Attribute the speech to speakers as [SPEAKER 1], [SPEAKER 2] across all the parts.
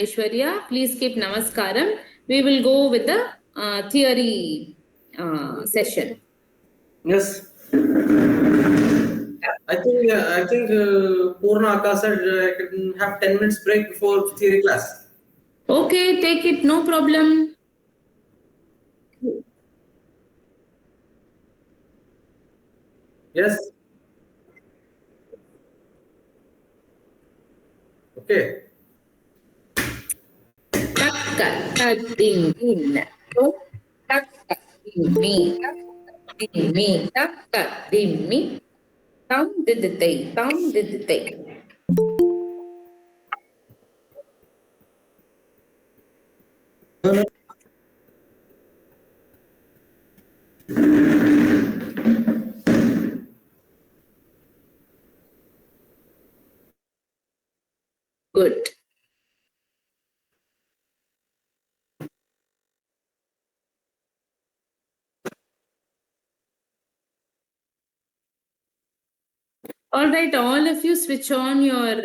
[SPEAKER 1] Aishwarya, please keep namaskaram. We will go with the theory session.
[SPEAKER 2] Yes. I think Purna Akka said I can have 10 minutes break before theory class.
[SPEAKER 1] Okay, take it, no problem.
[SPEAKER 2] Yes. Okay.
[SPEAKER 1] Ding in. Me. Ding me. Tam did the day. Tam did the day. Good. All right, all of you switch on your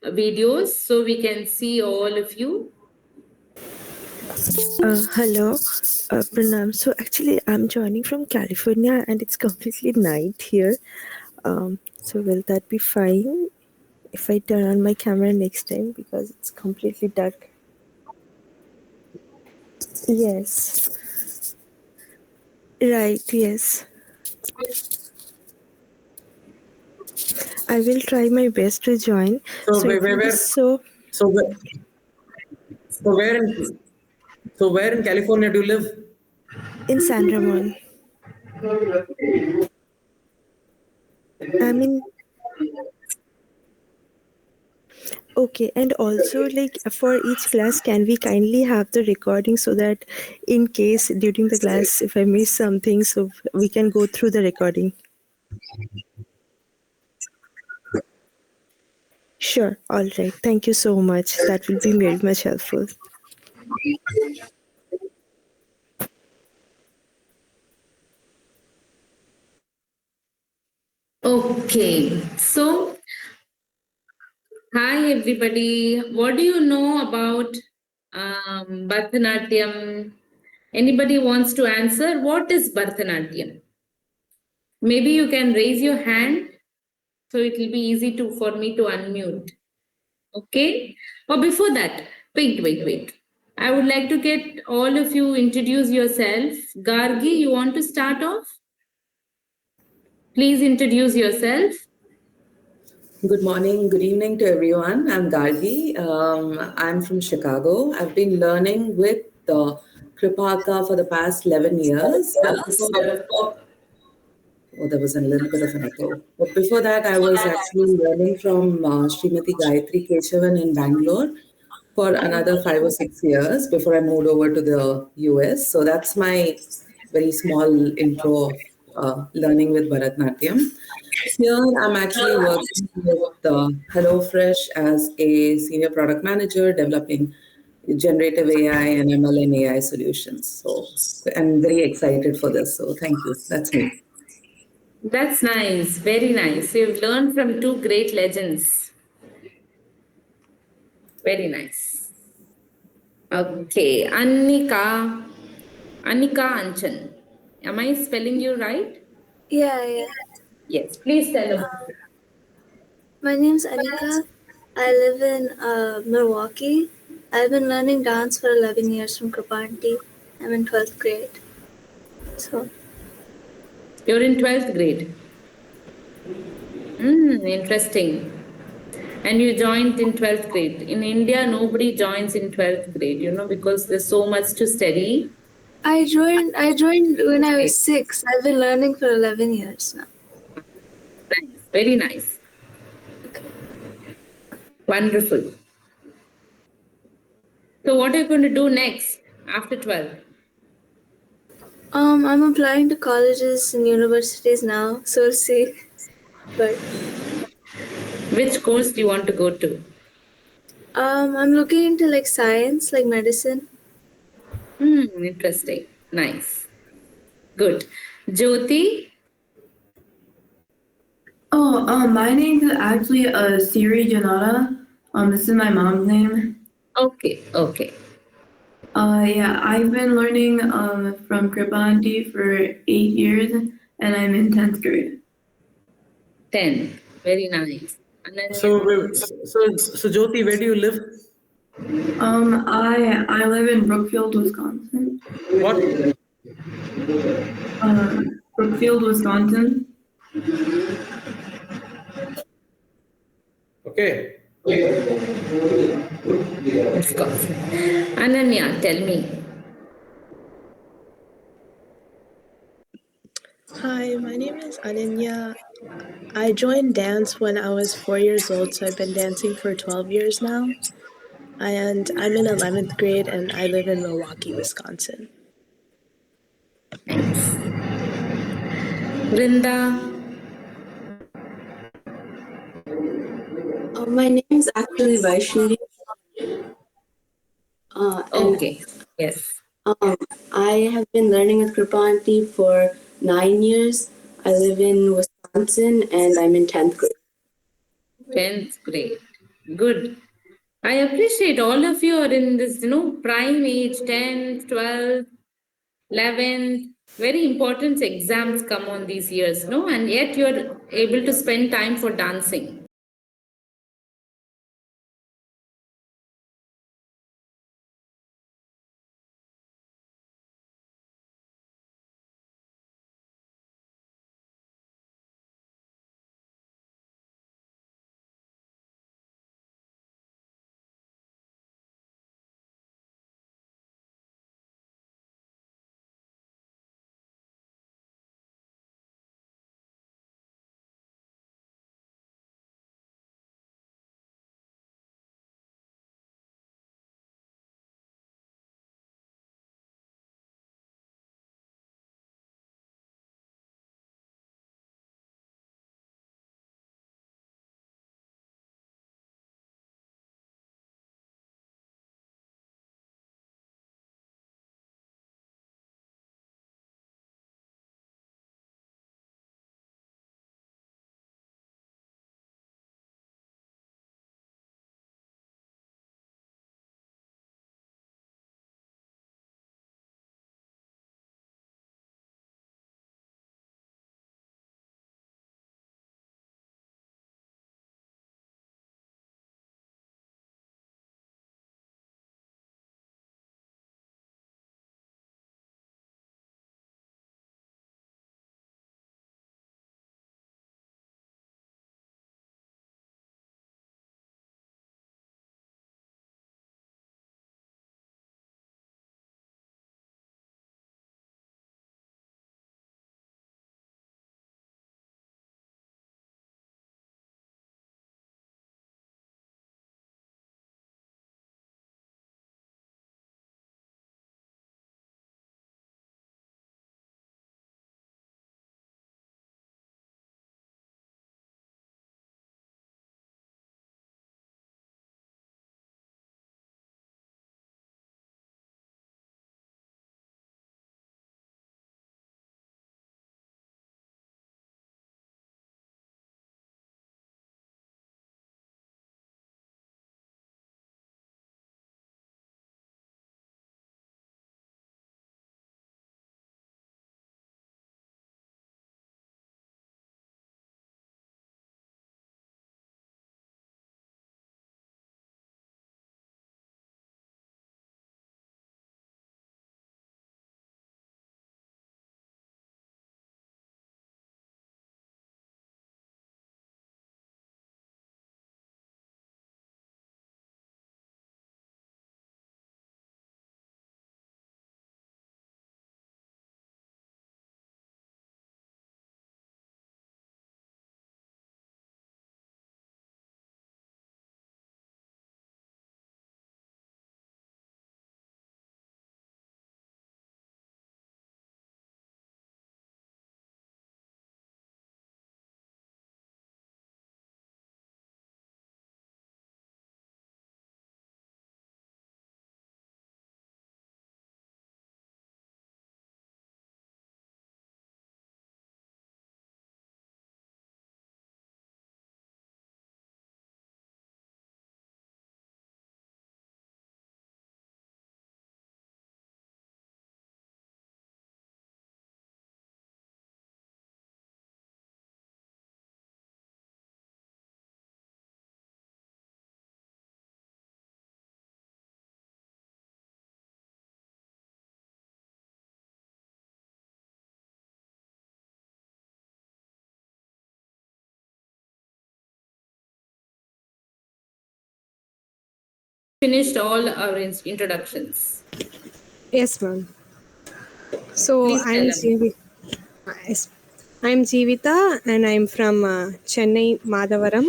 [SPEAKER 1] videos so we can see all of you.
[SPEAKER 3] Hello, Pranam. So actually, I'm joining from California, and it's completely night here. So will that be fine if I turn on my camera next time because it's completely dark? Yes. Right. Yes. I will try my best to join.
[SPEAKER 2] So
[SPEAKER 3] it will be
[SPEAKER 2] where in California do you live?
[SPEAKER 3] in San Ramon. I mean, okay, and also like for each class, can we kindly have the recording so that in case during the class if I miss something, so we can go through the recording? Sure. All right. Thank you so much. That will be very much helpful.
[SPEAKER 1] Okay, so hi everybody. What do you know about Bharatanatyam? Anybody wants to answer? What is Bharatanatyam? Maybe you can raise your hand so it will be easy for me to unmute. Okay? Or before that, wait. I would like to get all of you introduce yourself. Gargi, you want to start off? Please introduce yourself.
[SPEAKER 4] Good morning, good evening to everyone. I'm Gargi. I'm from Chicago. I've been learning with Kripaka for the past 11 years. Oh, there was a little bit of an echo. But before that, I was actually learning from Srimati Gayatri Keshavan in Bangalore for another 5 or 6 years before I moved over to the US. So that's my very small intro of learning with Bharatanatyam. Here, I'm actually working with HelloFresh as a senior product manager, developing generative AI and ML and AI solutions. So I'm very excited for this. So thank you. That's me.
[SPEAKER 1] That's nice, very nice. You've learned from two great legends. Very nice. Okay, Annika Anchan. Am I spelling you right?
[SPEAKER 5] Yeah.
[SPEAKER 1] Yes, please tell us.
[SPEAKER 5] My name's Anika. I live in Milwaukee. I've been learning dance for 11 years from Kripanti. I'm in 12th grade. So
[SPEAKER 1] You're in 12th grade. Interesting. And you joined in 12th grade. In India, nobody joins in 12th grade, because there's so much to study.
[SPEAKER 5] I joined when I was 6. I've been learning for 11 years now.
[SPEAKER 1] Nice. Very nice. Wonderful. So what are you going to do next after 12?
[SPEAKER 5] I'm applying to colleges and universities now, so we'll see. But
[SPEAKER 1] which course do you want to go to?
[SPEAKER 5] I'm looking into like science, like medicine.
[SPEAKER 1] Interesting. Nice. Good. Jyoti?
[SPEAKER 6] Oh, my name is actually Siri Janata. This is my mom's name.
[SPEAKER 1] Okay, okay.
[SPEAKER 6] Yeah, I've been learning from Kripanti for 8 years, and I'm in 10th grade.
[SPEAKER 1] 10. Very nice.
[SPEAKER 2] So,
[SPEAKER 1] Ananya?
[SPEAKER 2] so Jyoti, where do you live?
[SPEAKER 6] I live in Brookfield, Wisconsin.
[SPEAKER 2] What?
[SPEAKER 6] Brookfield, Wisconsin.
[SPEAKER 2] Okay.
[SPEAKER 1] Wisconsin. Ananya, tell me.
[SPEAKER 7] Hi, my name is Ananya. I joined dance when I was 4 years old, so I've been dancing for 12 years now. And I'm in 11th grade and I live in Milwaukee, Wisconsin.
[SPEAKER 1] Thanks. Vrinda?
[SPEAKER 8] My name is actually Vaishnavi, and
[SPEAKER 1] Okay, yes.
[SPEAKER 8] I have been learning with Kripanti for 9 years. I live in Wisconsin, and I'm in 10th grade.
[SPEAKER 1] 10th grade. Good. I appreciate all of you are in this, prime age, 10th, 12th, 11th. Very important exams come on these years, no? And yet you're able to spend time for dancing. finished all our introductions.
[SPEAKER 9] Yes, ma'am. So
[SPEAKER 1] Please tell them.
[SPEAKER 9] Yes, I'm Jeevita and I'm from Chennai, Madavaram,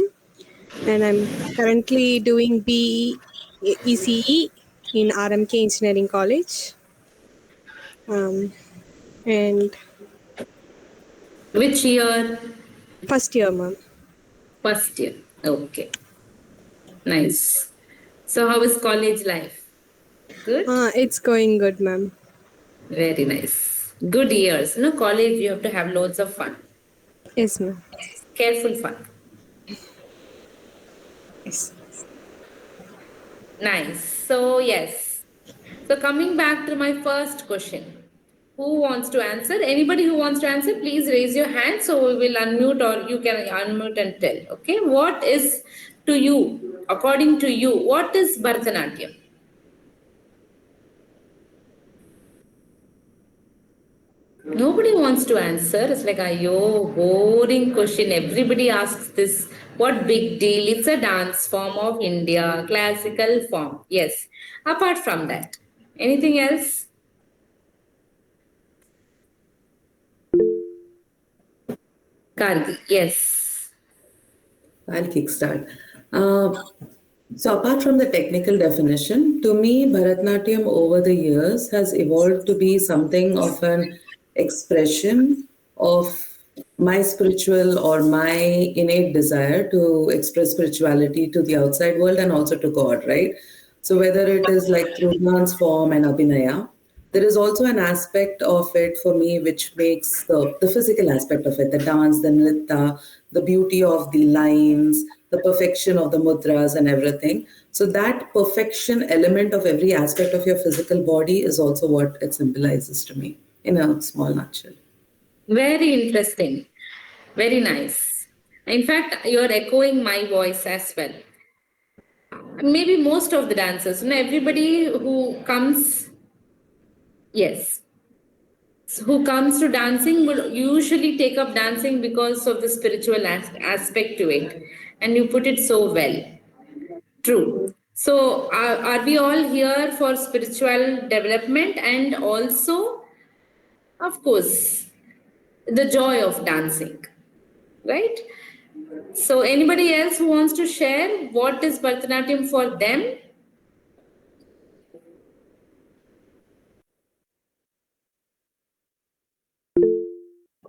[SPEAKER 9] and I'm currently doing BE ECE in RMK Engineering College. And
[SPEAKER 1] Which year?
[SPEAKER 9] first year, ma'am.
[SPEAKER 1] First year. Okay. Nice. So, how is college life? Good?
[SPEAKER 9] It's going good, ma'am.
[SPEAKER 1] Very nice. Good years. No, college, you have to have loads of fun.
[SPEAKER 9] Yes, ma'am.
[SPEAKER 1] Careful fun.
[SPEAKER 9] Yes.
[SPEAKER 1] Nice. So, yes. So, coming back to my first question. Who wants to answer? Anybody who wants to answer, please raise your hand so we will unmute or you can unmute and tell. Okay. What is to you, according to you, what is Bharatanatyam? Nobody wants to answer. It's like, yo, boring question. Everybody asks this. What big deal? It's a dance form of India, classical form. Yes. Apart from that, anything else? Kargi, yes.
[SPEAKER 4] I'll kickstart. So, apart from the technical definition, to me, Bharatanatyam over the years has evolved to be something of an expression of my spiritual or my innate desire to express spirituality to the outside world and also to God, right? So, whether it is like through dance form and abhinaya, there is also an aspect of it for me which makes the physical aspect of it, the dance, the nritta, the beauty of the lines, the perfection of the mudras and everything. So that perfection element of every aspect of your physical body is also what it symbolizes to me in a small nutshell.
[SPEAKER 1] Very interesting. Very nice. In fact, you're echoing my voice as well. Maybe most of the dancers, everybody who comes, yes, who comes to dancing will usually take up dancing because of the spiritual aspect to it. And you put it so well. True. So, are we all here for spiritual development and also, of course, the joy of dancing, right? So, anybody else who wants to share what is Bharatanatyam for them?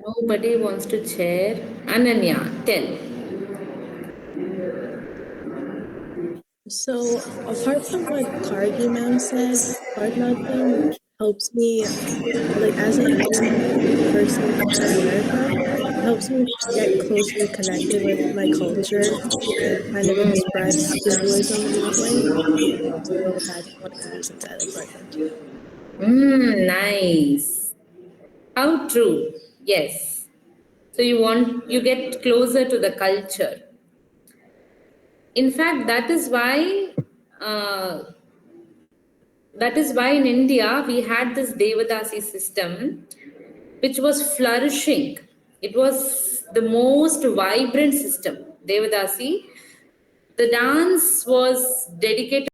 [SPEAKER 1] Nobody wants to share. Ananya, tell.
[SPEAKER 7] So, apart from what Kargi ma'am said, Bharatanatyam helps me, like as an Indian person here in America, it helps me get closely connected with my culture and kind of express Hinduism in that way. So that's one of the reasons I like Bharatanatyam.
[SPEAKER 1] Nice. How true. Yes. So you get closer to the culture. In fact, uh, that is why in India we had this Devadasi system, which was flourishing. It was the most vibrant system. Devadasi. The dance was dedicated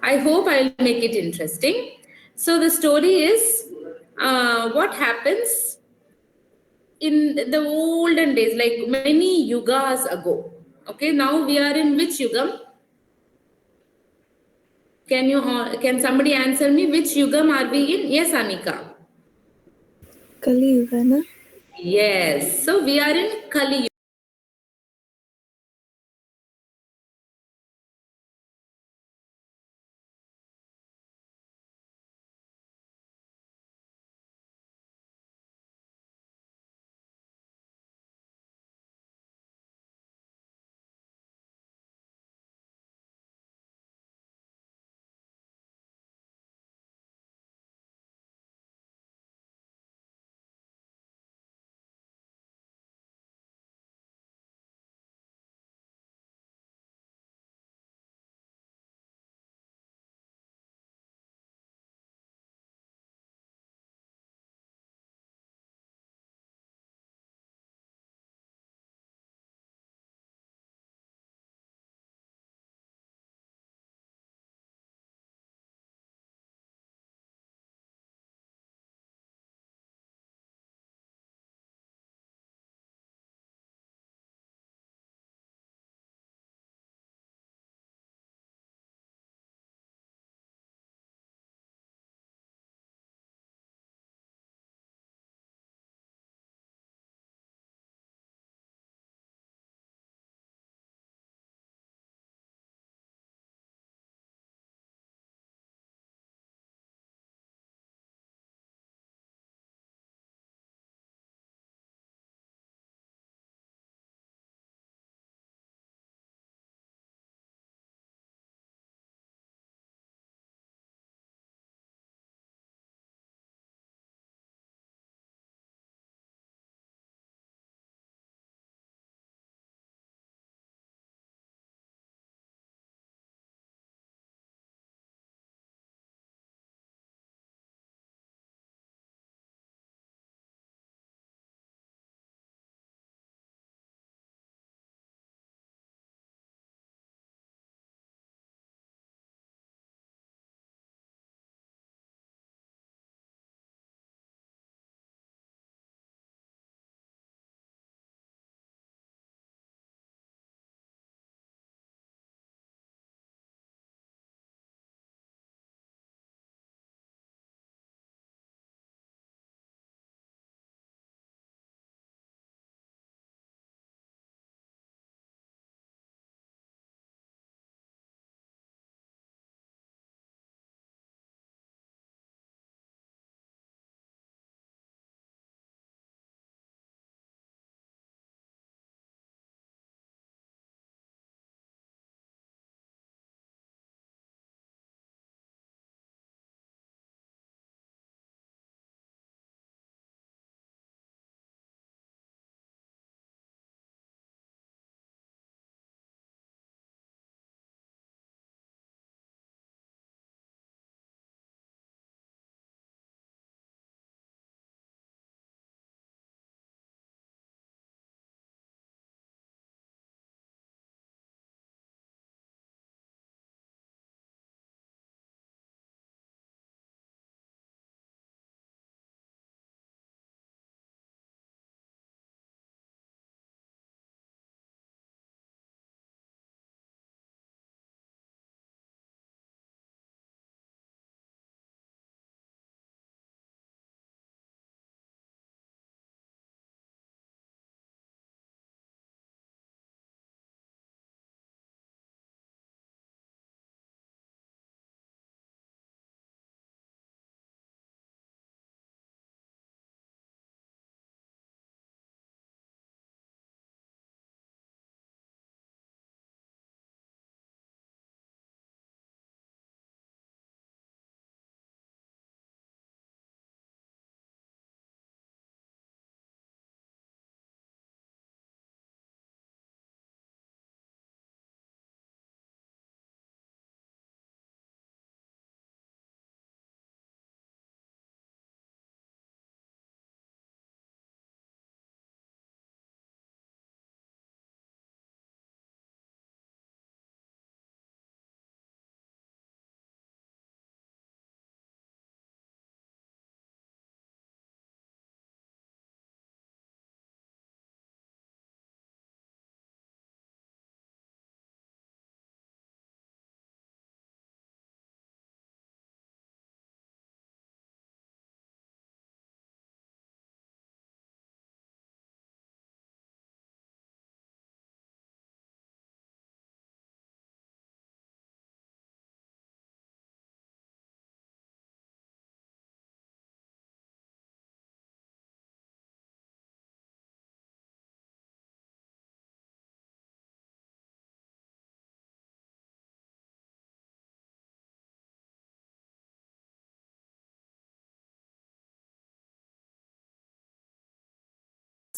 [SPEAKER 1] I hope I'll make it interesting. So the story is what happens in the olden days, like many yugas ago. Okay, now we are in which yugam? Can somebody answer me? Which yugam are we in? Yes, Anika.
[SPEAKER 3] Kali Yuga, na?
[SPEAKER 1] Yes. So we are in Kali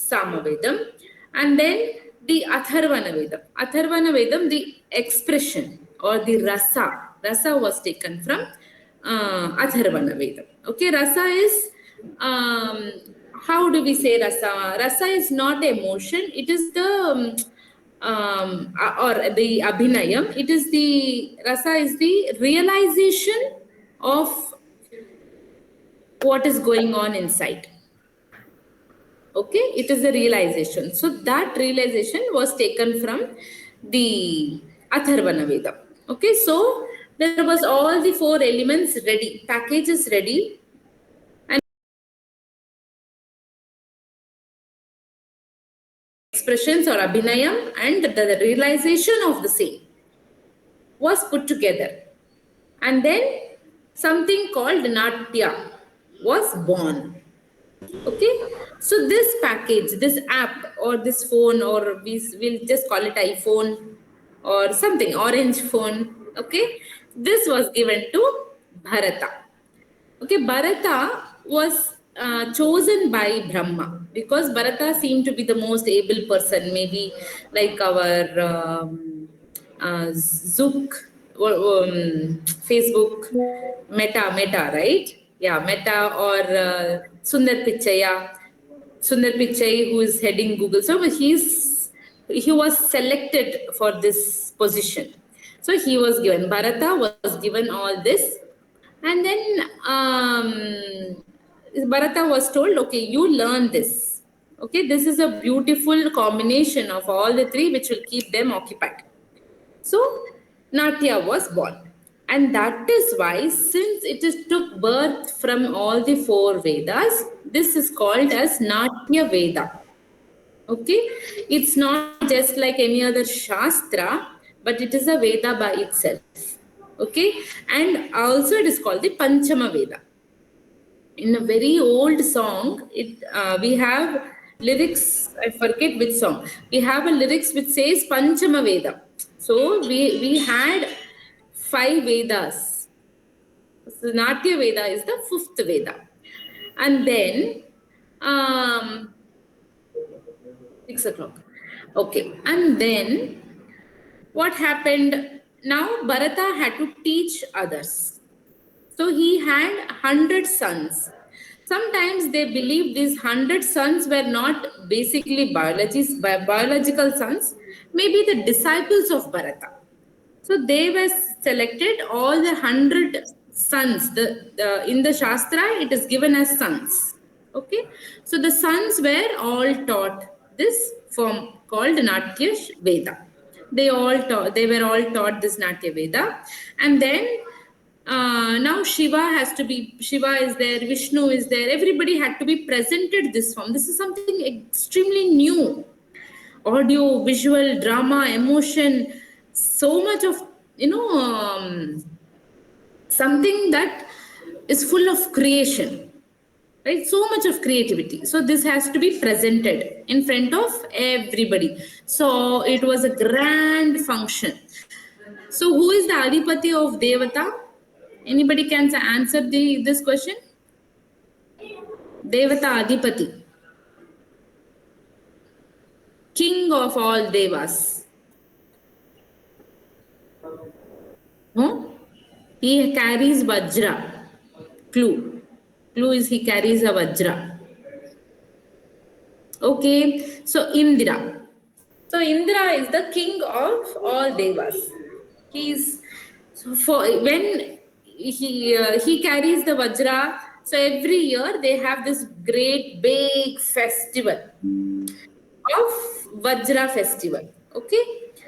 [SPEAKER 1] Samavedam. And then the Atharvana Vedam. Atharvana Vedam, the expression or the rasa. Rasa was taken from Atharvana Vedam. Okay, rasa is, how do we say rasa? Rasa is not emotion, it is the, or the abhinayam, it is the, rasa is the realization of what is going on inside. Okay, it is a realization. So that realization was taken from the Atharvana Veda. Okay, so there was all the 4 elements ready, packages ready, and expressions or abhinayam and the realization of the same was put together. And then something called Natya was born. Okay, so this package, this app or this phone, or we'll just call it iPhone or something, orange phone. Okay, this was given to Bharata. Okay, Bharata was chosen by Brahma because Bharata seemed to be the most able person, maybe like our Zook, Facebook, Meta, right? Yeah, Meta or Sundar Pichaya. Sundar Pichai, who is heading Google. So he was selected for this position. So he was given, Bharata was given all this. And then Bharata was told, okay, you learn this. Okay, this is a beautiful combination of all the 3 which will keep them occupied. So Natya was born. And that is why, since it is took birth from all the 4 Vedas, this is called as Natya Veda. Okay, it's not just like any other Shastra, but it is a Veda by itself. Okay, and also it is called the Panchama Veda. In a very old song, we have lyrics, I forget which song, we have a lyrics which says Panchama Veda. So we had 5 Vedas. So Natya Veda is the 5th Veda. And then 6 o'clock. Okay, and then what happened? Now Bharata had to teach others. So he had 100 sons. Sometimes they believe these 100 sons were not basically biological sons, maybe the disciples of Bharata. So they were selected, all the 100 sons. In the Shastra, it is given as sons. Okay, so the sons were all taught this form called Natya Veda. They were all taught this Natya Veda, and then now Shiva is there, Vishnu is there. Everybody had to be presented this form. This is something extremely new. Audio, visual, drama, emotion, so much of something that is full of creation, right? So much of creativity. So this has to be presented in front of everybody. So it was a grand function. So who is the Adipati of Devata? Anybody can answer this question? Devata Adipati, king of all devas. No? He carries Vajra. Clue is he carries a Vajra. Okay, so Indra. So Indra is the king of all devas. When he carries the Vajra, so every year they have this great big festival of Vajra festival. Okay,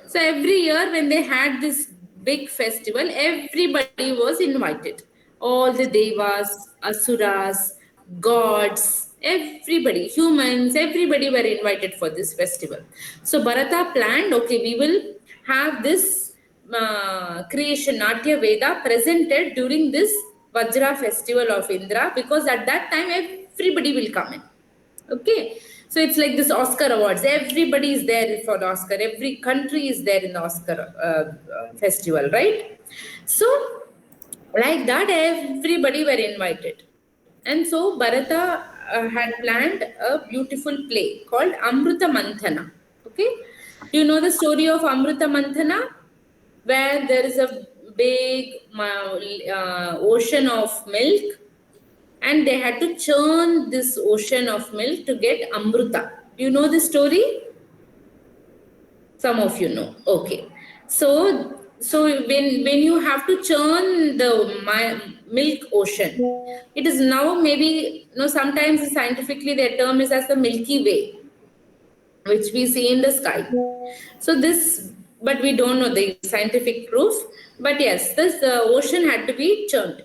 [SPEAKER 1] so every year when they had this big festival, everybody was invited. All the devas, asuras, gods, everybody, humans, everybody were invited for this festival. So Bharata planned, okay, we will have this creation Natya Veda presented during this Vajra festival of Indra, because at that time everybody will come in. Okay, so it's like this Oscar awards. Everybody is there for the Oscar. Every country is there in the Oscar festival, right? So like that, everybody were invited. And so Bharata had planned a beautiful play called Amruta Manthana. Okay, do you know the story of Amruta Manthana? Where there is a big ocean of milk, and they had to churn this ocean of milk to get Amruta. Do you know the story? Some of you know. Okay. So when you have to churn the milk ocean, it is now maybe, sometimes scientifically their term is as the Milky Way, which we see in the sky. So this, but we don't know the scientific proof. But yes, this ocean had to be churned.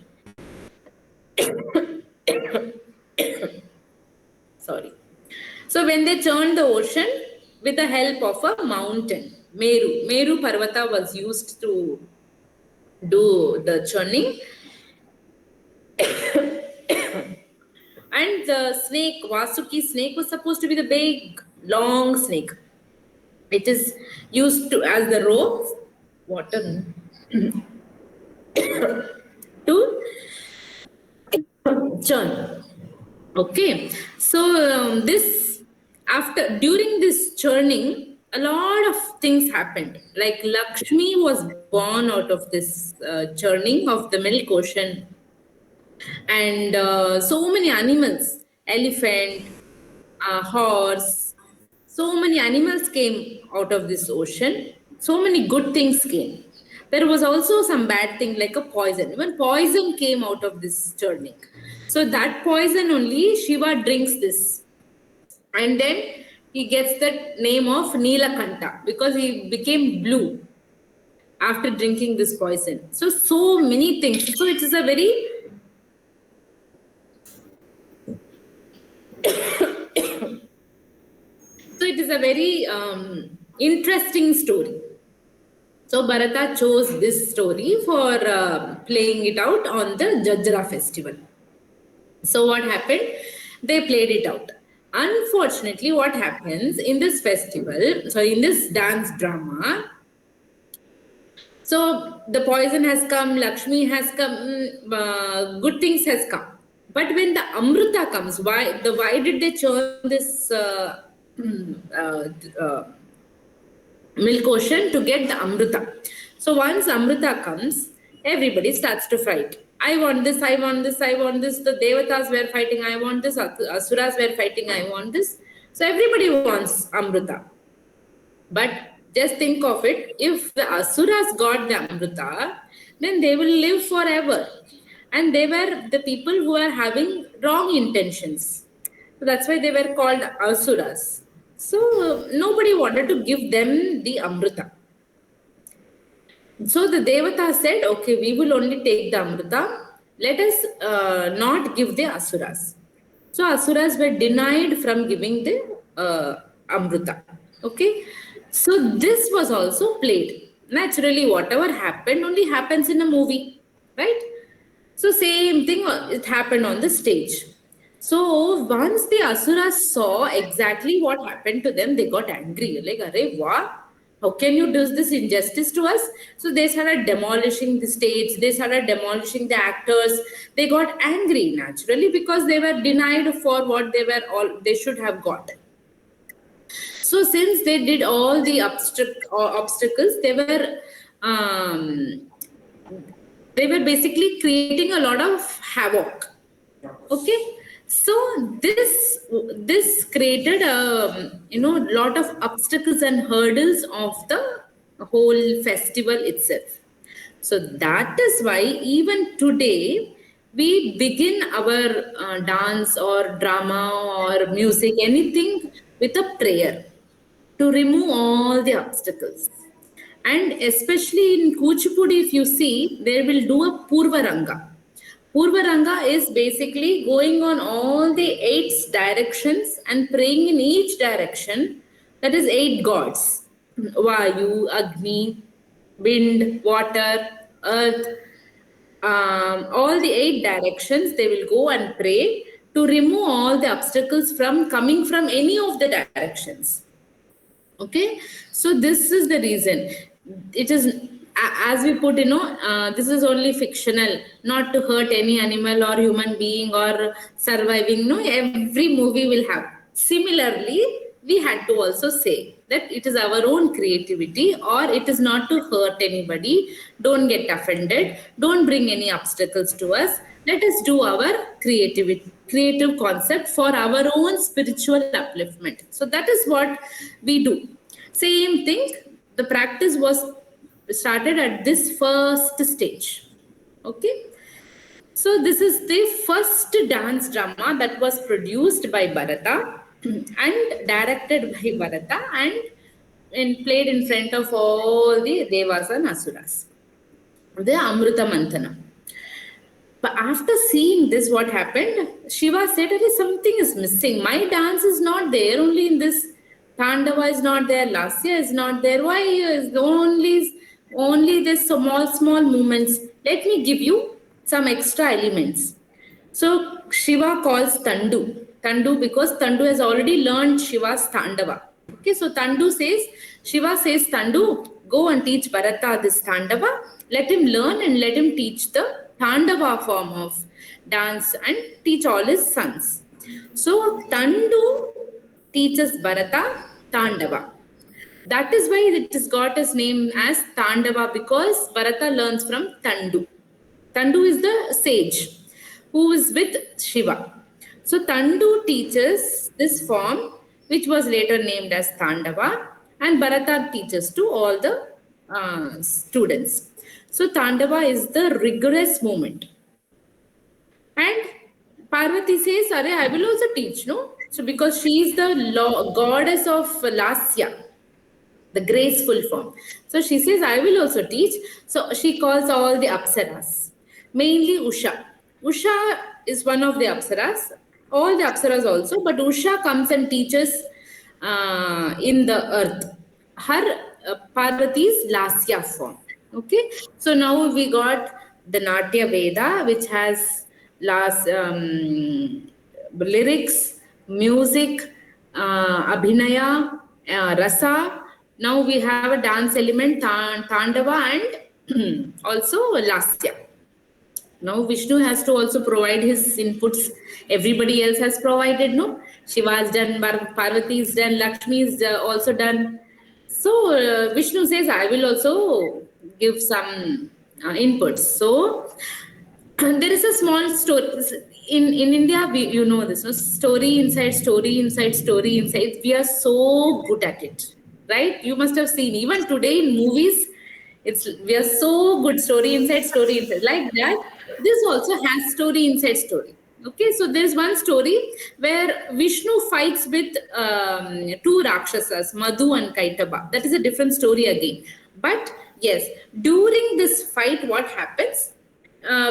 [SPEAKER 1] Sorry. So when they churned the ocean with the help of a mountain, Meru Parvata was used to do the churning. And the snake, Vasuki snake, was supposed to be the big, long snake. It is used to as the rope, water, to churn. Okay, so during this churning, a lot of things happened. Like Lakshmi was born out of this churning of the milk ocean, and so many animals, elephant, horse, so many animals came out of this ocean. So many good things came. There was also some bad thing like a poison. Even poison came out of this churning. So that poison only Shiva drinks this. And then he gets the name of Neelakanta because he became blue after drinking this poison. So many things. So it is a very interesting story. So Bharata chose this story for playing it out on the Jajra festival. So what happened? They played it out. Unfortunately, what happens in this festival, so in this dance drama, so the poison has come, Lakshmi has come, good things has come. But when the Amrita comes, why did they churn this milk ocean? To get the Amrita. So once Amrita comes, everybody starts to fight. I want this, I want this, I want this. The Devatas were fighting, I want this. Asuras were fighting, I want this. So everybody wants Amrita. But just think of it, if the Asuras got the Amrita, then they will live forever. And they were the people who were having wrong intentions. So that's why they were called Asuras. So nobody wanted to give them the Amrita. So the Devata said, okay, we will only take the Amrita. Let us not give the Asuras. So Asuras were denied from giving the Amrita. Okay. So this was also played. Naturally, whatever happened only happens in a movie, right? So same thing, it happened on the stage. So once the Asuras saw exactly what happened to them, they got angry. Like, arey, wow, how can you do this injustice to us? So they started demolishing the stage. They started demolishing the actors. They got angry naturally because they were denied for what they should have got. So since they did all the obstacles, they were basically creating a lot of havoc. Okay, so this created a lot of obstacles and hurdles of the whole festival itself. So that is why even today we begin our dance or drama or music, anything, with a prayer to remove all the obstacles. And especially in Kuchipudi, if you see, they will do a Purvaranga. Purvaranga is basically going on all the 8 directions and praying in each direction. That is 8 gods. Vayu, Agni, wind, water, earth. All the 8 directions, they will go and pray to remove all the obstacles from coming from any of the directions. Okay, so this is the reason. It is as we put, this is only fictional, not to hurt any animal or human being or surviving. No, every movie will have. Similarly, we had to also say that it is our own creativity, or it is not to hurt anybody. Don't get offended. Don't bring any obstacles to us. Let us do our creative concept for our own spiritual upliftment. So that is what we do. Same thing. The practice was started at this first stage. Okay. So this is the first dance drama that was produced by Bharata and directed by Bharata and played in front of all the Devas and Asuras. The Amruta Mantana. But after seeing this, what happened? Shiva said, something is missing. My dance is not there. Only in this Tandava is not there. Lasya is not there. Why is only this small movements? Let me give you some extra elements. So Shiva calls Tandu. Tandu because Tandu has already learned Shiva's Tandava. Okay, so Shiva says, Tandu, go and teach Bharata this Tandava. Let him learn and let him teach the Tandava form of dance and teach all his sons. So Tandu teaches Bharata Tandava. That is why it has got its name as Tandava, because Bharata learns from Tandu. Tandu is the sage who is with Shiva. So Tandu teaches this form, which was later named as Tandava, and Bharata teaches to all the students. So Tandava is the rigorous movement. And Parvati says, I will also teach, no? So because she is the goddess of Lasya, the graceful form. So she says, I will also teach. So she calls all the Apsaras, mainly Usha. Usha is one of the Apsaras, all the Apsaras also, but Usha comes and teaches in the earth. Her Parvati's Lasya form. Okay, so now we got the Natya Veda, which has lyrics, music, abhinaya, rasa. Now we have a dance element, Tandava, and also Lasya. Now Vishnu has to also provide his inputs. Everybody else has provided, no? Shiva is done, Parvati is done, Lakshmi is also done. So Vishnu says, I will also give some inputs. So there is a small story. In India, you know this, no? Story inside story inside story inside. We are so good at it, right? You must have seen, even today in movies, we are so good, story inside like that. This also has story inside story. Okay, so there's one story where Vishnu fights with two Rakshasas, Madhu and Kaitaba. That is a different story again. But yes, during this fight, what happens?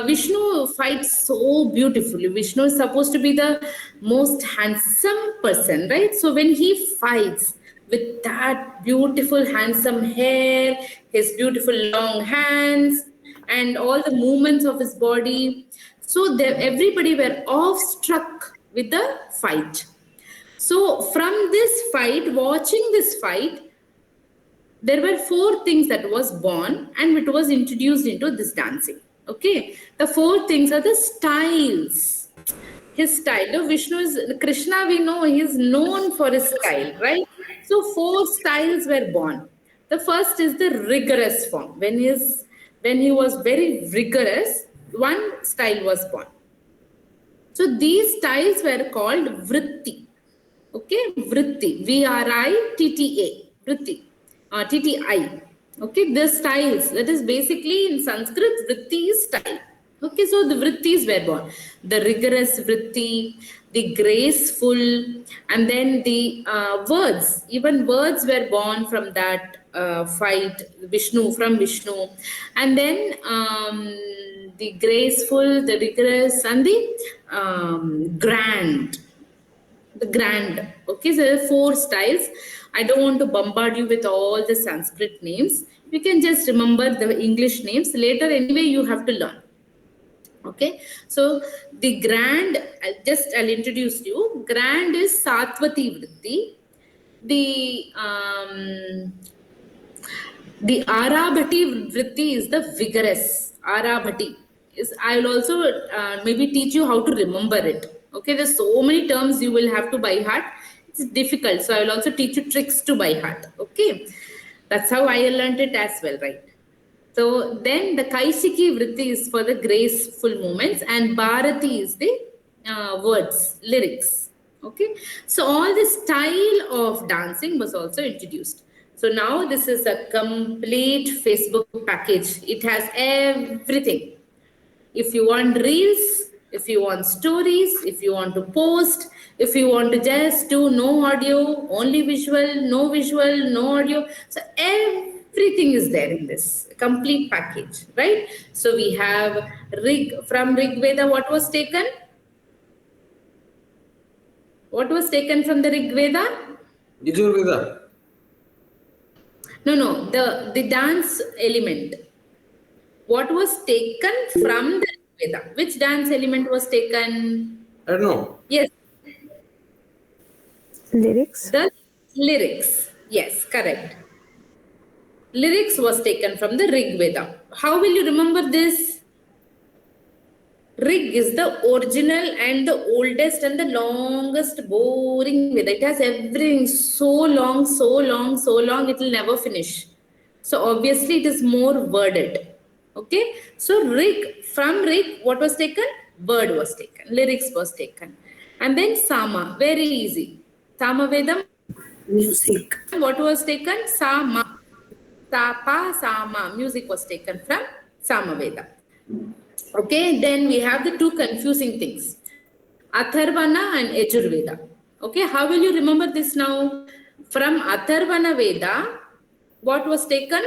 [SPEAKER 1] Vishnu fights so beautifully. Vishnu is supposed to be the most handsome person, right? So when he fights with that beautiful, handsome hair, his beautiful long hands, and all the movements of his body, so everybody were awestruck with the fight. So from this fight, watching this fight, there were 4 things that was born and it was introduced into this dancing. Okay, the 4 things are the styles. His style. Now, Vishnu is Krishna, we know he is known for his style, right? So 4 styles were born. The first is the rigorous form. When he was very rigorous, one style was born. So these styles were called vritti. Okay, vritti, Vritta, vritti, tti. Okay, the styles, that is basically in Sanskrit, vritti is style. Okay, so the vrittis were born. The rigorous vritti, the graceful, and then the words. Even words were born from that fight, from Vishnu. And then the graceful, the rigorous, and the grand. The grand. Okay, so there are 4 styles. I don't want to bombard you with all the Sanskrit names. You can just remember the English names. Later, anyway, you have to learn. Okay, so the grand, I'll introduce you. Grand is Satvati Vritti. The The Arabhati vritti is the vigorous. Arabhati is. I will also maybe teach you how to remember it. Okay, there's so many terms you will have to by heart. It's difficult, so I will also teach you tricks to by heart. Okay, that's how I learned it as well, right? So then the Kaishiki vritti is for the graceful movements, and Bharati is the words, lyrics. Okay, so all this style of dancing was also introduced. So now this is a complete Facebook package. It has everything. If you want reels, if you want stories, if you want to post, if you want to just do no audio, only visual, no audio. So everything is there in this complete package, right? So we have from Rig Veda, what was taken? What was taken from the Rig Veda?
[SPEAKER 2] Yajurveda.
[SPEAKER 1] No, the dance element. What was taken from the Rig Veda? Which dance element was taken?
[SPEAKER 2] I don't know.
[SPEAKER 1] Yes,
[SPEAKER 3] Lyrics?
[SPEAKER 1] the lyrics. Yes, correct. Lyrics was taken from the Rig Veda. How will you remember this? Rig is the original and the oldest and the longest boring Veda. It has everything so long, it will never finish. So obviously it is more worded. Okay. So from Rig, what was taken? Word was taken. Lyrics was taken. And then Sama, very easy. Sama Vedam,
[SPEAKER 8] Music.
[SPEAKER 1] what was taken? Sama. Sapa, Sama. Music was taken from Samaveda. Okay, then we have the two confusing things. Atharvana and Yajurveda. Okay, how will you remember this now? From Atharvana Veda, what was taken?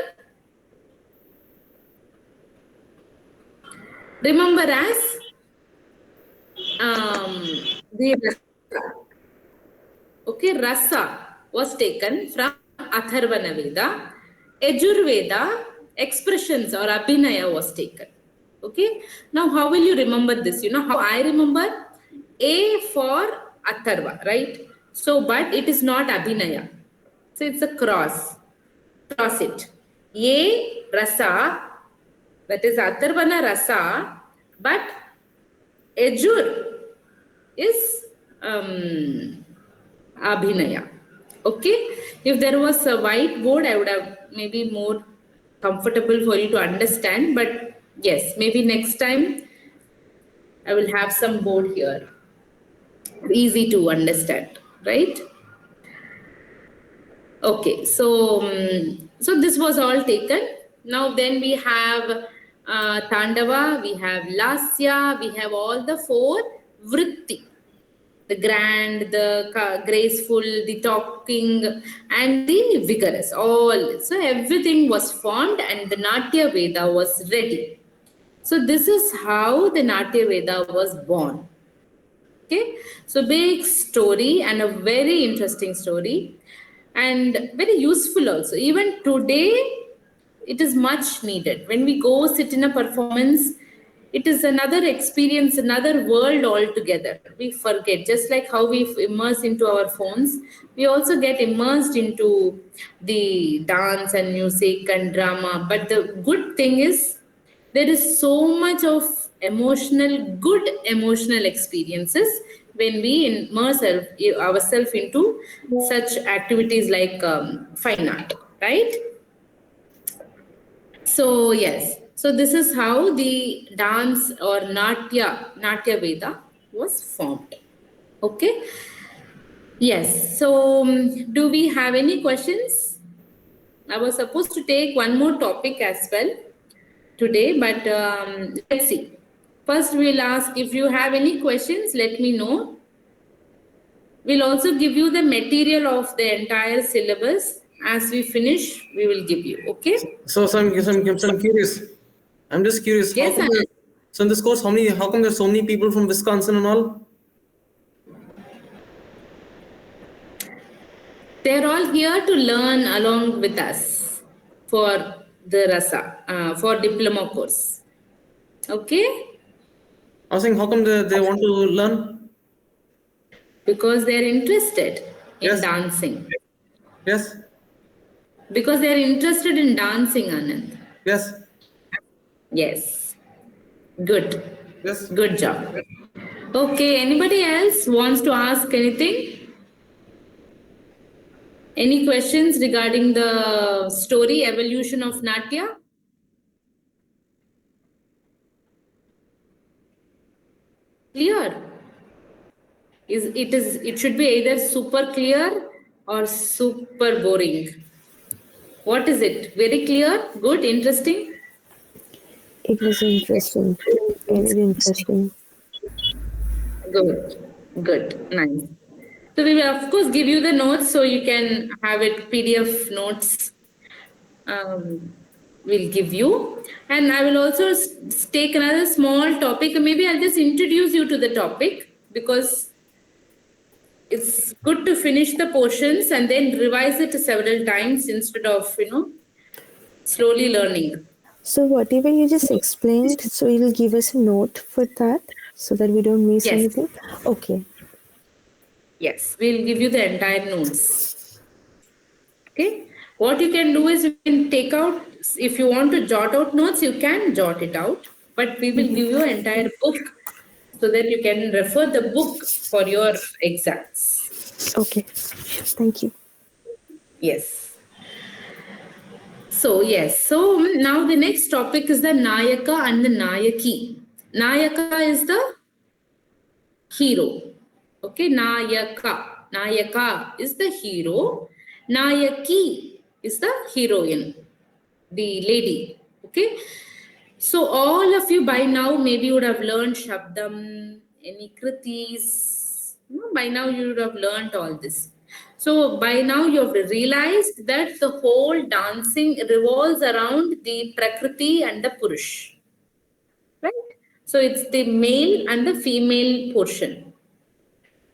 [SPEAKER 1] Remember as the rasa. Okay, rasa was taken from Atharvana Veda. Yajurveda, expressions or abhinaya was taken. Okay, now how will you remember this? You know how I remember? A for Atharva, right? So, but it is not abhinaya. So it's a cross. Cross it. A rasa, that is Atharvana rasa, but Yajur is abhinaya. Okay, if there was a whiteboard, I would have maybe more comfortable for you to understand, but yes, maybe next time I will have some board here, easy to understand, right? Okay, so so this was all taken. Now then we have Tandava, we have Lasya, we have all the four vritti. The grand, the graceful, the talking, and the vigorous. All. So everything was formed and the Natya Veda was ready. So this is how the Natya Veda was born. Okay. So big story and a very interesting story and very useful also. Even today, it is much needed. When we go sit in a performance, it is another experience, another world altogether. We forget, just like how we immerse into our phones, we also get immersed into the dance and music and drama. But the good thing is, there is so much of good emotional experiences when we immerse ourselves into such activities like fine art, right? So yes, so this is how the dance or Natya Veda was formed. Okay. Yes. So do we have any questions? I was supposed to take one more topic as well today, but let's see. First, we'll ask if you have any questions. Let me know. We'll also give you the material of the entire syllabus. As we finish, we will give you. Okay.
[SPEAKER 2] So I'm curious. I'm just curious.
[SPEAKER 1] Yes,
[SPEAKER 2] So in this course, how come there's so many people from Wisconsin and all?
[SPEAKER 1] They're all here to learn along with us for the Rasa, for diploma course. Okay?
[SPEAKER 2] I was saying, how come they want to learn?
[SPEAKER 1] Because they're interested in
[SPEAKER 2] Yes.
[SPEAKER 1] dancing.
[SPEAKER 2] Yes.
[SPEAKER 1] Because they are interested in dancing, Anand.
[SPEAKER 2] Yes.
[SPEAKER 1] Yes. Good.
[SPEAKER 2] Yes.
[SPEAKER 1] Good job. Okay, anybody else wants to ask anything? Any questions regarding the story evolution of Natya? Clear? It should be either super clear or super boring. What is it? Very clear? Good? Interesting?
[SPEAKER 3] It was interesting, very interesting.
[SPEAKER 1] Good. Good. Nice. So we will of course give you the notes so you can have it PDF notes. Will give you, and I will also take another small topic. Maybe I'll just introduce you to the topic because it's good to finish the portions and then revise it several times instead of slowly learning.
[SPEAKER 3] So whatever you just explained, so you'll give us a note for that so that we don't miss
[SPEAKER 1] Yes.
[SPEAKER 3] anything. Okay.
[SPEAKER 1] Yes, we'll give you the entire notes. Okay. What you can do is you can take out, if you want to jot out notes, you can jot it out, but we will give you an entire book so that you can refer the book for your exams.
[SPEAKER 3] Okay. Thank you.
[SPEAKER 1] Yes. So, yes. So now the next topic is the Nayaka and the Naayaki. Nayaka is the hero. Okay, Nayaka. Nayaka is the hero. Naayaki is the heroine, the lady. Okay. So all of you by now maybe would have learned Shabdam, any Kritis. By now you would have learned all this. So by now you have realized that the whole dancing revolves around the Prakriti and the Purush. Right? So it's the male and the female portion.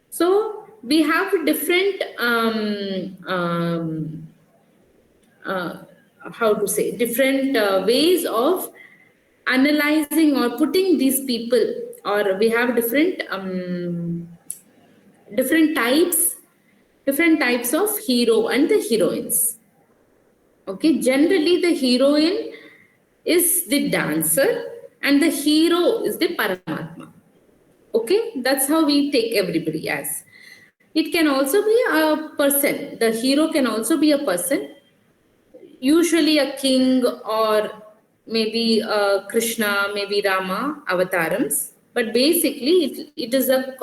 [SPEAKER 1] So we have different how to say different ways of analyzing or putting these people, or we have different types of hero and the heroines. Okay, generally the heroine is the dancer and the hero is the Paramatma. Okay, that's how we take everybody as. It can also be a person. The hero can also be a person, usually a king or maybe Krishna, maybe Rama avatarams. But basically, it is a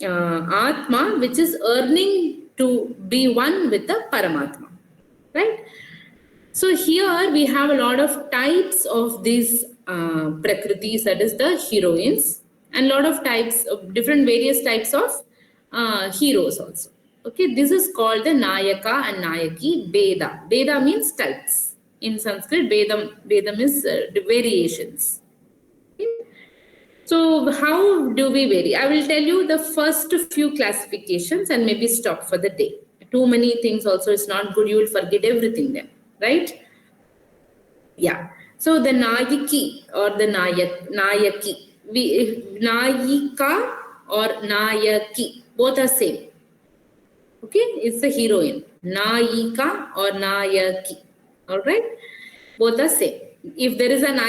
[SPEAKER 1] Atma which is earning to be one with the Paramatma, right? So here we have a lot of types of these prakritis, that is the heroines, and a lot of types of different various types of heroes also. Okay, this is called the Nayaka and Naayaki Bheda. Bheda means types. In Sanskrit, Bheda means the variations. Okay. So how do we vary? I will tell you the first few classifications and maybe stop for the day. Too many things also is not good. You will forget everything then, right? Yeah. So the Naayaki or the Naayaki, Nayika or Naayaki, both are same. Okay, it's the heroine. Nayika or Naayaki. All right, both are same. If there is an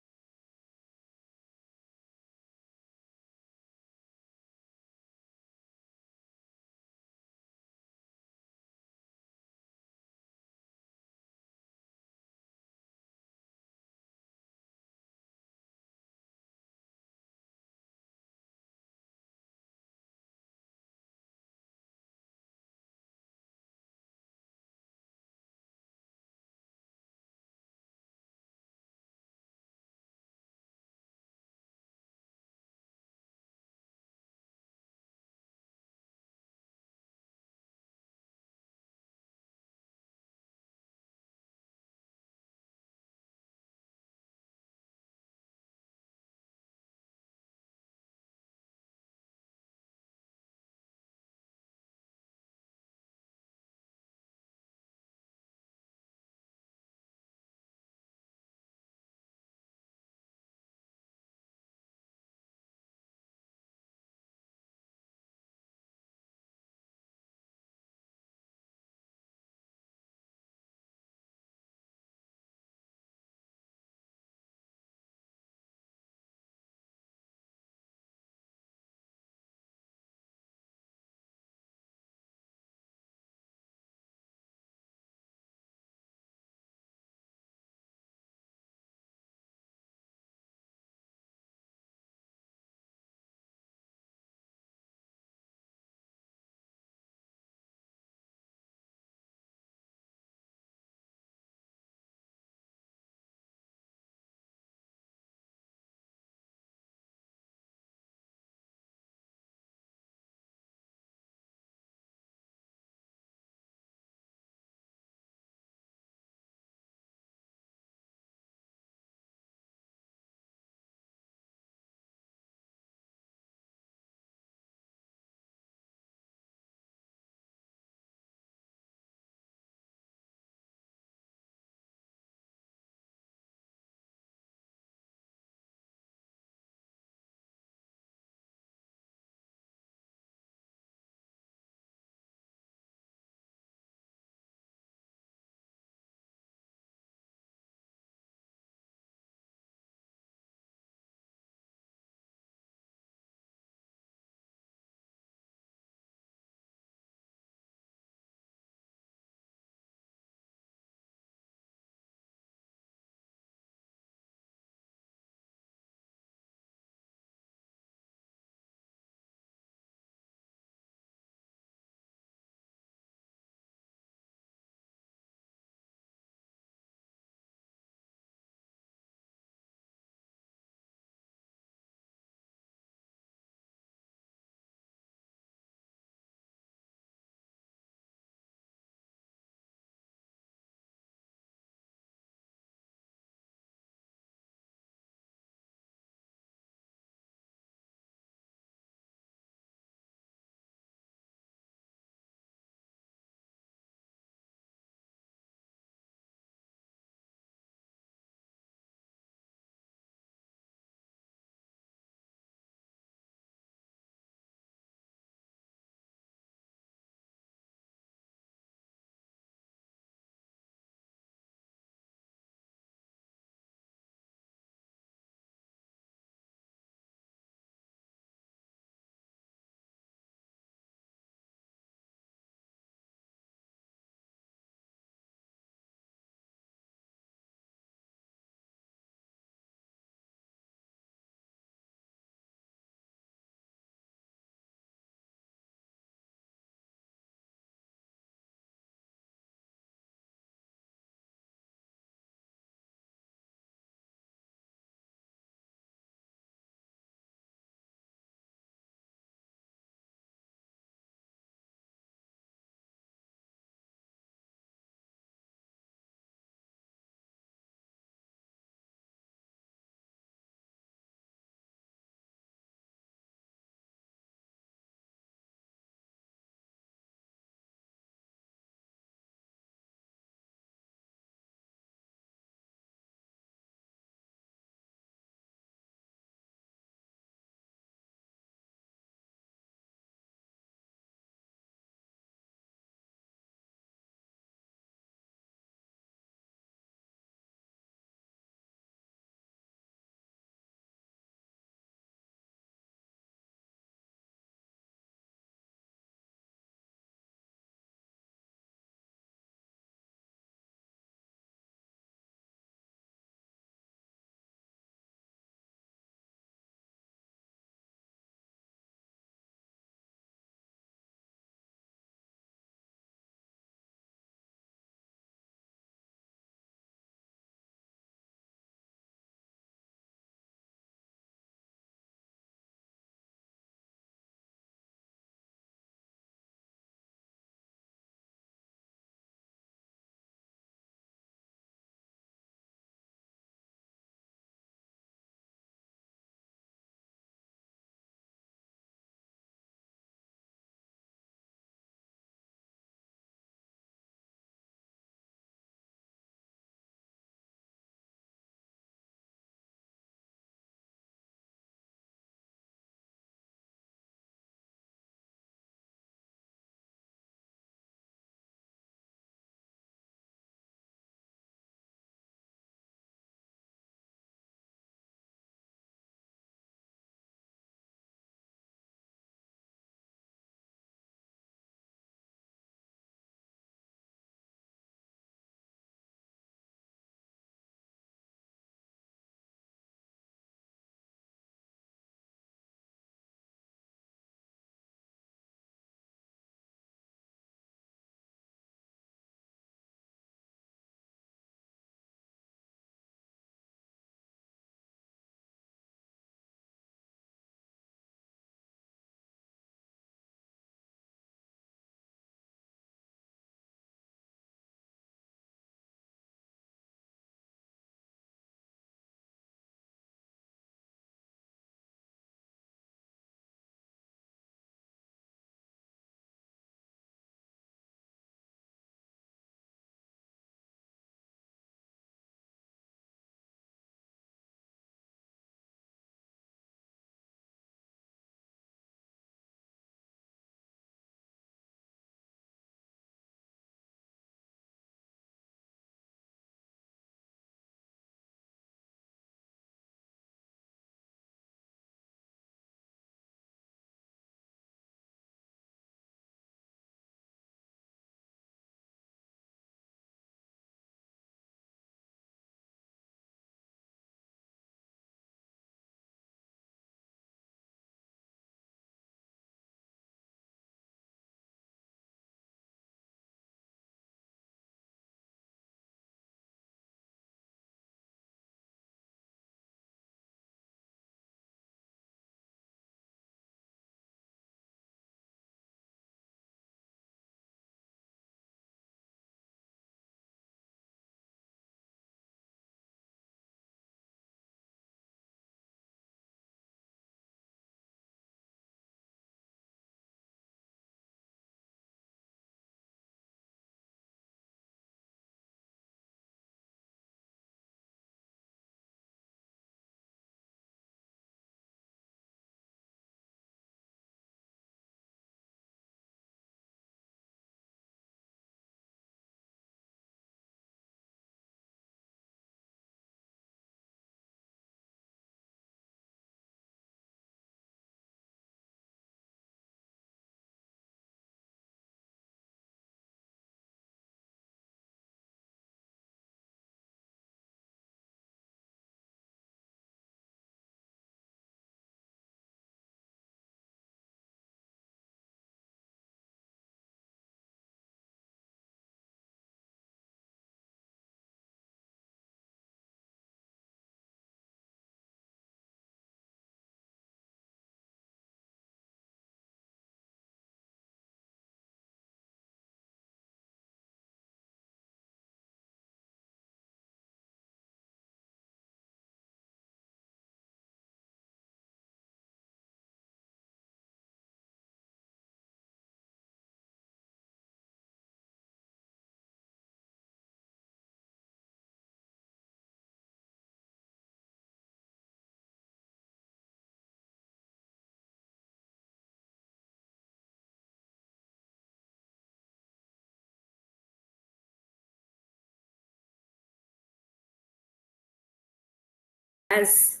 [SPEAKER 1] class.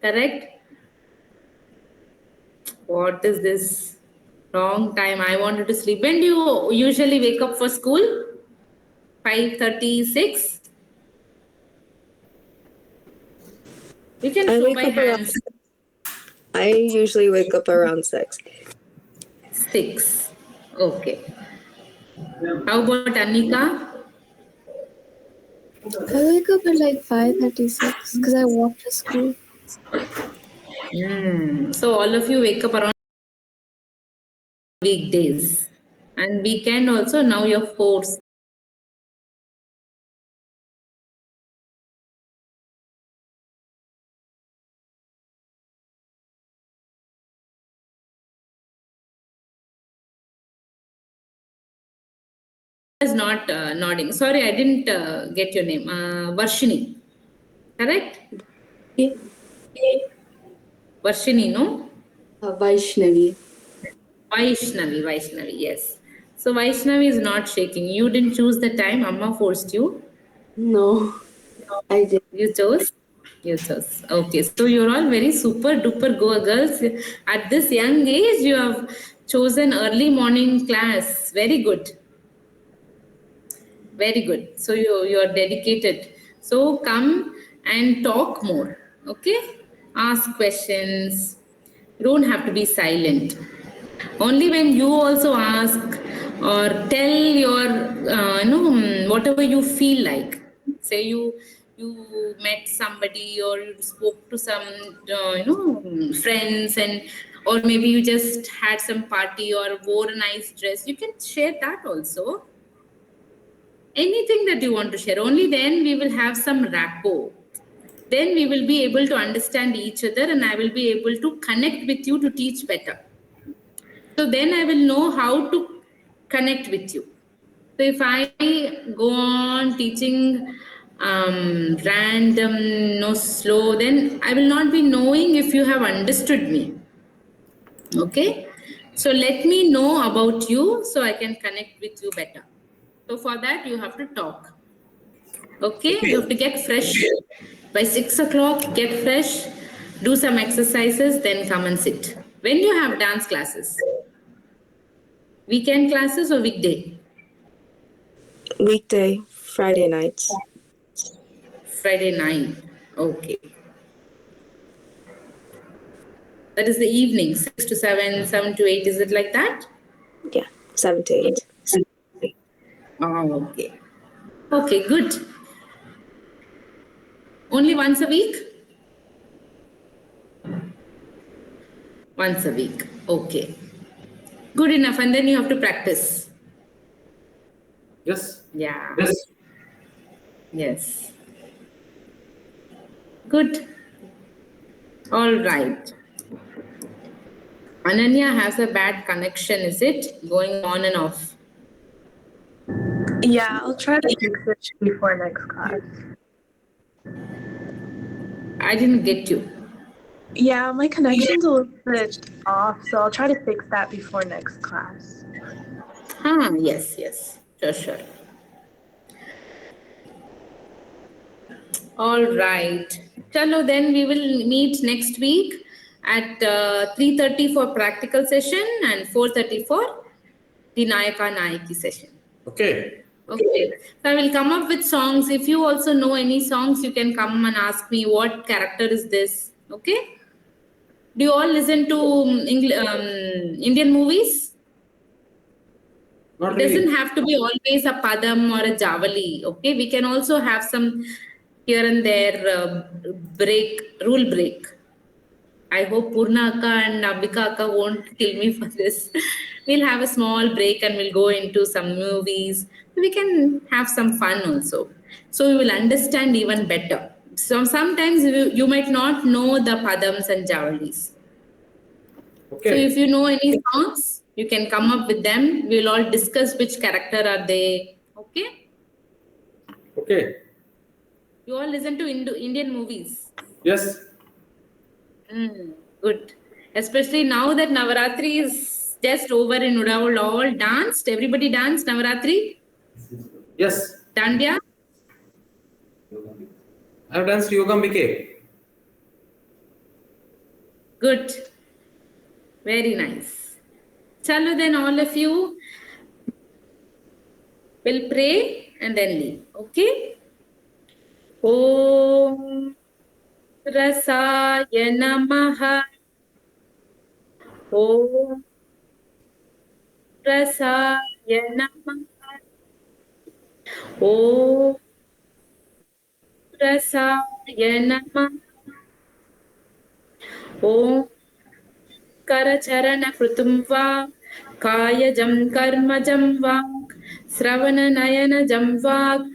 [SPEAKER 1] Correct? What is this? Wrong time. I wanted to sleep. When do you usually wake up for school? 5:36. You can
[SPEAKER 10] I
[SPEAKER 1] show
[SPEAKER 10] wake
[SPEAKER 1] by
[SPEAKER 10] up around.
[SPEAKER 1] hands.
[SPEAKER 10] I usually wake up around 6.
[SPEAKER 1] 6. Okay. How about Anika?
[SPEAKER 5] I wake up at like 5:36 because I walk to school.
[SPEAKER 1] So all of you wake up around weekdays. And weekend also, now you're forced. Is not nodding. Sorry, I didn't get your name. Varshini. Correct?
[SPEAKER 8] Yeah.
[SPEAKER 1] Varshini, no?
[SPEAKER 8] Vaishnavi.
[SPEAKER 1] Vaishnavi, yes. So Vaishnavi is not shaking. You didn't choose the time, Amma forced you.
[SPEAKER 8] No, I did.
[SPEAKER 1] You chose? You chose. Okay, so you're all very super duper girls. At this young age, you have chosen early morning class. Very good. Very good. So you're dedicated. So come and talk more. Okay? Ask questions. You don't have to be silent. Only when you also ask or tell your whatever you feel like. Say you met somebody or you spoke to some friends, and or maybe you just had some party or wore a nice dress. You can share that also. Anything that you want to share. Only then we will have some rapport. Then we will be able to understand each other, and I will be able to connect with you to teach better. So then I will know how to connect with you. So if I go on teaching random, no slow, then I will not be knowing if you have understood me. Okay? So let me know about you so I can connect with you better. So for that, you have to talk. Okay? You have to get fresh. By 6 o'clock, get fresh, do some exercises, then come and sit. When you have dance classes? Weekend classes or weekday?
[SPEAKER 10] Weekday, Friday nights.
[SPEAKER 1] Friday night. Okay. That is the evening, 6 to 7, 7 to 8. Is it like that?
[SPEAKER 10] Yeah, 7 to 8.
[SPEAKER 1] Oh, okay. Okay, good. Only once a week? Once a week. Okay. Good enough. And then you have to practice.
[SPEAKER 2] Yes.
[SPEAKER 1] Yeah. Yes. Good. All right. Ananya has a bad connection, is it? Going on and off.
[SPEAKER 7] Yeah, I'll try to fix it before next class.
[SPEAKER 1] I didn't get you.
[SPEAKER 7] Yeah, my connection's a little bit off, so I'll try to fix that before next class.
[SPEAKER 1] Yes. Sure. All right. Chalo, then we will meet next week at 3:30 for practical session and 4:30 for the Nayaka Naayaki session.
[SPEAKER 2] Okay.
[SPEAKER 1] Okay. So I will come up with songs. If you also know any songs, you can come and ask me what character is this. Okay. Do you all listen to Indian movies?
[SPEAKER 2] Not
[SPEAKER 1] It doesn't
[SPEAKER 2] really.
[SPEAKER 1] have to be always a padam or a javali. Okay. We can also have some here and there rule break. I hope Purna Akka and Nabika Akka won't kill me for this. We'll have a small break and we'll go into some movies. We can have some fun also. So we will understand even better. So sometimes you might not know the padams and javalis.
[SPEAKER 2] Okay.
[SPEAKER 1] So if you know any songs, you can come up with them. We'll all discuss which character are they. Okay?
[SPEAKER 2] Okay.
[SPEAKER 1] You all listen to Indian movies.
[SPEAKER 2] Yes.
[SPEAKER 1] Good. Especially now that Navaratri is just over in Udaul, all danced. Everybody danced Navaratri?
[SPEAKER 2] Yes.
[SPEAKER 1] Dandiya?
[SPEAKER 2] I've danced Yogambike.
[SPEAKER 1] Good. Very nice. Chalo, then all of you will pray and then leave. Okay? Om Rasaya Namaha. Om Rasaya Namaha. Om Rasaya Namaha. Om Karacharana Prutum Va Kayajam Karmajam Va Sravana Nayana Jamvak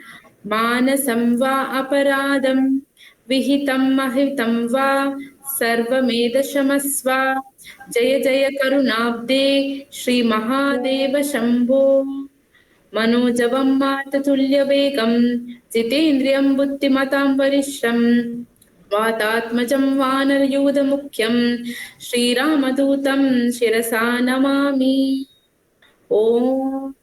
[SPEAKER 1] Manasam Va Aparadam Vihitam Mahitam Va Sarvameda Shamasva Jaya Jaya Karunabde Shri Mahadeva Shambho Manojavam Matatulyavegam Jitendriyam Buddhimatam Varishram Vatatmajam Vanarayudamukyam Sriramadutam Shirasa Namami Om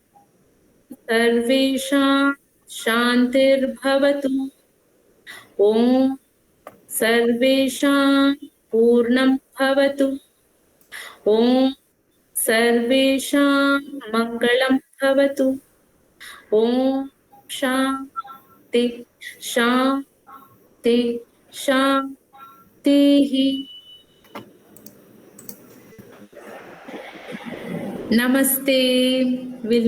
[SPEAKER 1] Sarvesham Shantirbhavatu Om Sarvesham Purnam Bhavatu Om Sarvesham Mangalam Bhavatu Om Shanti Shanti Shanti Namaste. We'll